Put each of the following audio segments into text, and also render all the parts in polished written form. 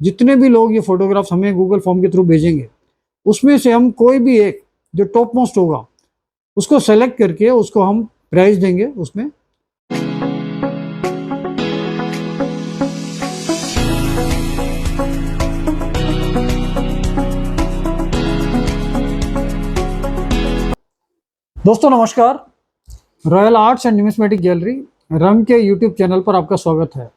जितने भी लोग ये फोटोग्राफ्स हमें गूगल फॉर्म के थ्रू भेजेंगे, उसमें से हम कोई भी एक जो टॉप मोस्ट होगा उसको सेलेक्ट करके उसको हम प्राइज देंगे उसमें। दोस्तों नमस्कार, royal arts and numismatic gallery रंग के यूट्यूब चैनल पर आपका स्वागत है।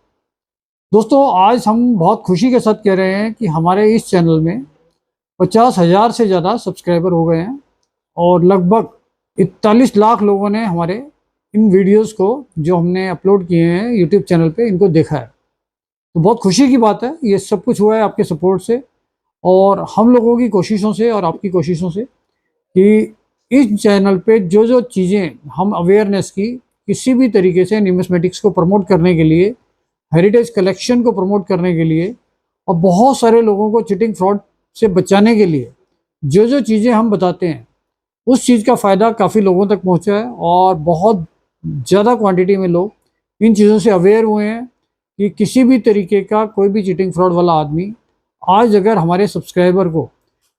दोस्तों आज हम बहुत खुशी के साथ कह रहे हैं कि हमारे इस चैनल में 50,000 से ज़्यादा सब्सक्राइबर हो गए हैं और लगभग 41 लाख लोगों ने हमारे इन वीडियोस को जो हमने अपलोड किए हैं यूट्यूब चैनल पे इनको देखा है। तो बहुत खुशी की बात है, ये सब कुछ हुआ है आपके सपोर्ट से और हम लोगों की कोशिशों से और आपकी कोशिशों से कि इस चैनल पे जो जो चीज़ें हम अवेयरनेस की किसी भी तरीके से न्यूमिस्मेटिक्स को प्रमोट करने के लिए, हेरिटेज कलेक्शन को प्रमोट करने के लिए और बहुत सारे लोगों को चीटिंग फ्रॉड से बचाने के लिए जो जो चीज़ें हम बताते हैं उस चीज़ का फ़ायदा काफ़ी लोगों तक पहुंचा है और बहुत ज़्यादा क्वांटिटी में लोग इन चीज़ों से अवेयर हुए हैं कि किसी भी तरीके का कोई भी चीटिंग फ्रॉड वाला आदमी आज अगर हमारे सब्सक्राइबर को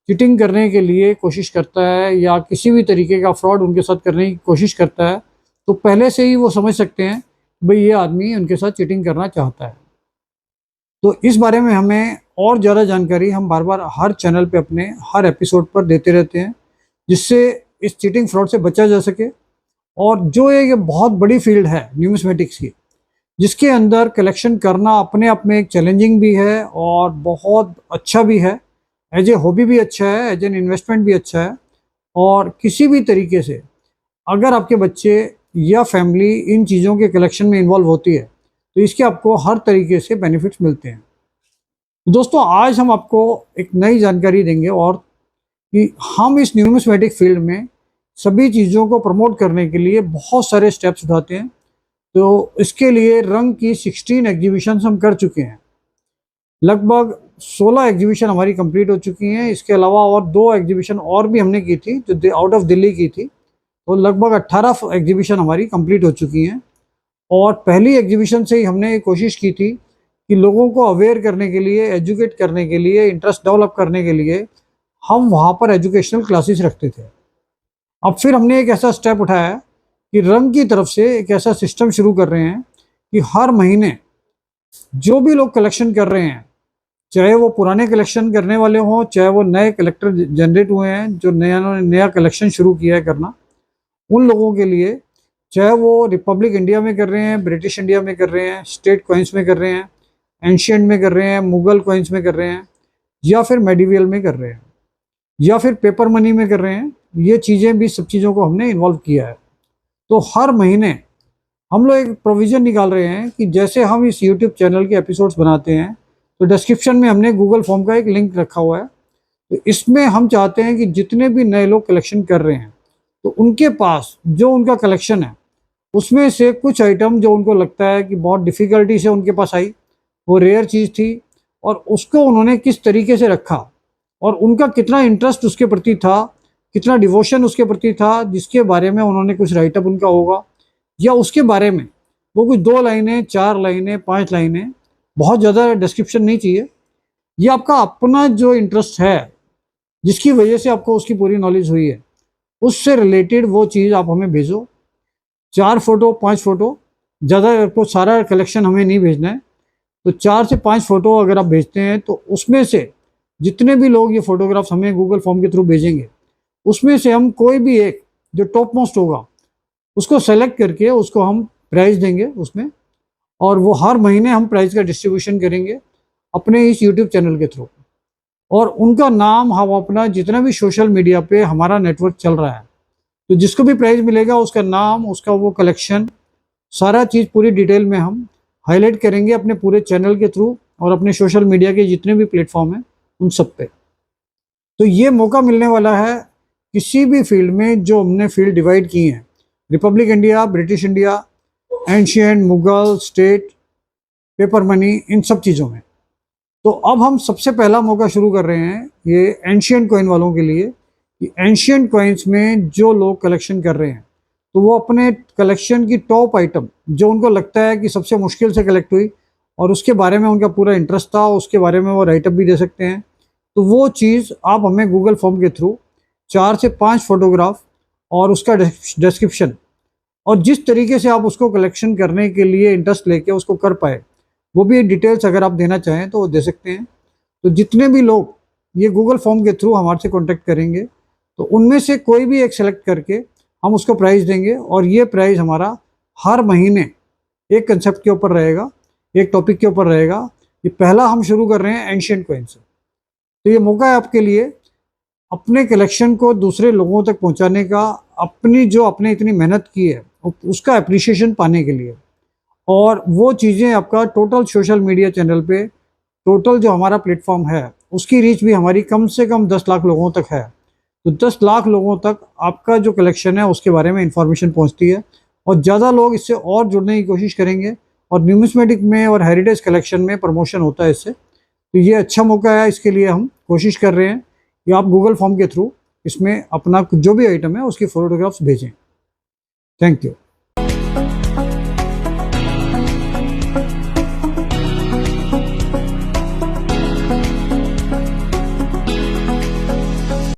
चीटिंग करने के लिए कोशिश करता है या किसी भी तरीके का फ्रॉड उनके साथ करने की कोशिश करता है तो पहले से ही वो समझ सकते हैं भाई ये आदमी उनके साथ चीटिंग करना चाहता है। तो इस बारे में हमें और ज़्यादा जानकारी हम बार बार हर चैनल पे अपने हर एपिसोड पर देते रहते हैं जिससे इस चीटिंग फ्रॉड से बचा जा सके। और जो एक बहुत बड़ी फील्ड है न्यूमिस्मेटिक्स की, जिसके अंदर कलेक्शन करना अपने आप में एक चैलेंजिंग भी है और बहुत अच्छा भी है, एज ए हॉबी भी अच्छा है, एज एन इन्वेस्टमेंट भी अच्छा है। और किसी भी तरीके से अगर आपके बच्चे या फैमिली इन चीज़ों के कलेक्शन में इन्वॉल्व होती है तो इसके आपको हर तरीके से बेनिफिट्स मिलते हैं। तो दोस्तों आज हम आपको एक नई जानकारी देंगे और कि हम इस न्यूमिस्मेटिक फील्ड में सभी चीज़ों को प्रमोट करने के लिए बहुत सारे स्टेप्स उठाते हैं। तो इसके लिए रंग की 16 एग्जीबिशन हम कर चुके हैं, लगभग 16 एग्जीबिशन हमारी कंप्लीट हो चुकी हैं। इसके अलावा और 2 एग्जीबिशन और भी हमने की थी जो आउट ऑफ दिल्ली की थी, तो लगभग 18 एग्जीबिशन हमारी कंप्लीट हो चुकी हैं। और पहली एग्जीबिशन से ही हमने ये कोशिश की थी कि लोगों को अवेयर करने के लिए, एजुकेट करने के लिए, इंटरेस्ट डेवलप करने के लिए हम वहाँ पर एजुकेशनल क्लासेस रखते थे। अब फिर हमने एक ऐसा स्टेप उठाया है कि रंग की तरफ से एक ऐसा सिस्टम शुरू कर रहे हैं कि हर महीने जो भी लोग कलेक्शन कर रहे हैं, चाहे वो पुराने कलेक्शन करने वाले हों, चाहे वो नए कलेक्टर जनरेट हुए हैं जो नया कलेक्शन शुरू किया है करना, उन लोगों के लिए, चाहे वो रिपब्लिक इंडिया में कर रहे हैं, ब्रिटिश इंडिया में कर रहे हैं, स्टेट कॉइन्स में कर रहे हैं, एंशियंट में कर रहे हैं, मुगल कॉइन्स में कर रहे हैं, या फिर मेडिवियल में कर रहे हैं, या फिर पेपर मनी में कर रहे हैं, ये चीज़ें भी सब चीज़ों को हमने इन्वॉल्व किया है। तो हर महीने हम लोग एक प्रोविज़न निकाल रहे हैं कि जैसे हम इस यूट्यूब चैनल के एपिसोड्स बनाते हैं तो डिस्क्रिप्शन में हमने गूगल फॉर्म का एक लिंक रखा हुआ है। तो इसमें हम चाहते हैं कि जितने भी नए लोग कलेक्शन कर रहे हैं तो उनके पास जो उनका कलेक्शन है उसमें से कुछ आइटम जो उनको लगता है कि बहुत डिफ़िकल्टी से उनके पास आई, वो रेयर चीज़ थी और उसको उन्होंने किस तरीके से रखा और उनका कितना इंटरेस्ट उसके प्रति था, कितना डिवोशन उसके प्रति था, जिसके बारे में उन्होंने कुछ राइटअप उनका होगा या उसके बारे में वो कुछ 2 लाइनें, 4 लाइनें, 5 लाइनें, बहुत ज़्यादा डिस्क्रिप्शन नहीं चाहिए। ये आपका अपना जो इंटरेस्ट है जिसकी वजह से आपको उसकी पूरी नॉलेज हुई है, उससे रिलेटेड वो चीज़ आप हमें भेजो। 4 फोटो, 5 फोटो, ज़्यादा आपको सारा कलेक्शन हमें नहीं भेजना है। तो 4 से 5 फोटो अगर आप भेजते हैं तो उसमें से जितने भी लोग ये फोटोग्राफ्स हमें गूगल फॉर्म के थ्रू भेजेंगे उसमें से हम कोई भी एक जो टॉप मोस्ट होगा उसको सेलेक्ट करके उसको हम प्राइज़ देंगे उसमें। और वो हर महीने हम प्राइज़ का डिस्ट्रीब्यूशन करेंगे अपने इस यूट्यूब चैनल के थ्रू। और उनका नाम हम अपना जितना भी सोशल मीडिया पे हमारा नेटवर्क चल रहा है, तो जिसको भी प्राइज़ मिलेगा उसका नाम, उसका वो कलेक्शन, सारा चीज़ पूरी डिटेल में हम हाईलाइट करेंगे अपने पूरे चैनल के थ्रू और अपने सोशल मीडिया के जितने भी प्लेटफॉर्म हैं उन सब पे। तो ये मौका मिलने वाला है किसी भी फील्ड में जो हमने फील्ड डिवाइड की हैं, republic India, British India, ancient, Mughal, state, paper money, इन सब चीज़ों में। तो अब हम सबसे पहला मौका शुरू कर रहे हैं ये एंशियंट कॉइन वालों के लिए कि एंशियंट कॉइन्स में जो लोग कलेक्शन कर रहे हैं तो वो अपने कलेक्शन की टॉप आइटम जो उनको लगता है कि सबसे मुश्किल से कलेक्ट हुई और उसके बारे में उनका पूरा इंटरेस्ट था, उसके बारे में वो राइटअप भी दे सकते हैं। तो वो चीज़ आप हमें गूगल फॉर्म के थ्रू 4 से 5 फोटोग्राफ और उसका डिस्क्रिप्शन और जिस तरीके से आप उसको कलेक्शन करने के लिए इंटरेस्ट लेके उसको कर पाए, वो भी डिटेल्स अगर आप देना चाहें तो वो दे सकते हैं। तो जितने भी लोग ये गूगल फॉर्म के थ्रू हमारे से कॉन्टेक्ट करेंगे, तो उनमें से कोई भी एक सेलेक्ट करके हम उसको प्राइस देंगे, और ये प्राइस हमारा हर महीने एक कंसेप्ट के ऊपर रहेगा, एक टॉपिक के ऊपर रहेगा। ये पहला हम शुरू कर रहे हैं एंशिएंट कॉइन से। तो ये मौका है आपके लिए अपने कलेक्शन को दूसरे लोगों तक पहुंचाने का, अपनी जो आपने इतनी मेहनत की है उसका अप्रिशिएशन पाने के लिए। और वो चीज़ें आपका टोटल सोशल मीडिया चैनल पे, टोटल जो हमारा प्लेटफॉर्म है उसकी रीच भी हमारी कम से कम 10 लाख लोगों तक है। तो 10 लाख लोगों तक आपका जो कलेक्शन है उसके बारे में इंफॉर्मेशन पहुंचती है, और ज़्यादा लोग इससे और जुड़ने की कोशिश करेंगे, और न्यूमिस्मेटिक में और हेरिटेज कलेक्शन में प्रमोशन होता है इससे। तो ये अच्छा मौका है, इसके लिए हम कोशिश कर रहे हैं कि आप गूगल फॉर्म के थ्रू इसमें अपना जो भी आइटम है उसकी फ़ोटोग्राफ्स भेजें। Thank you.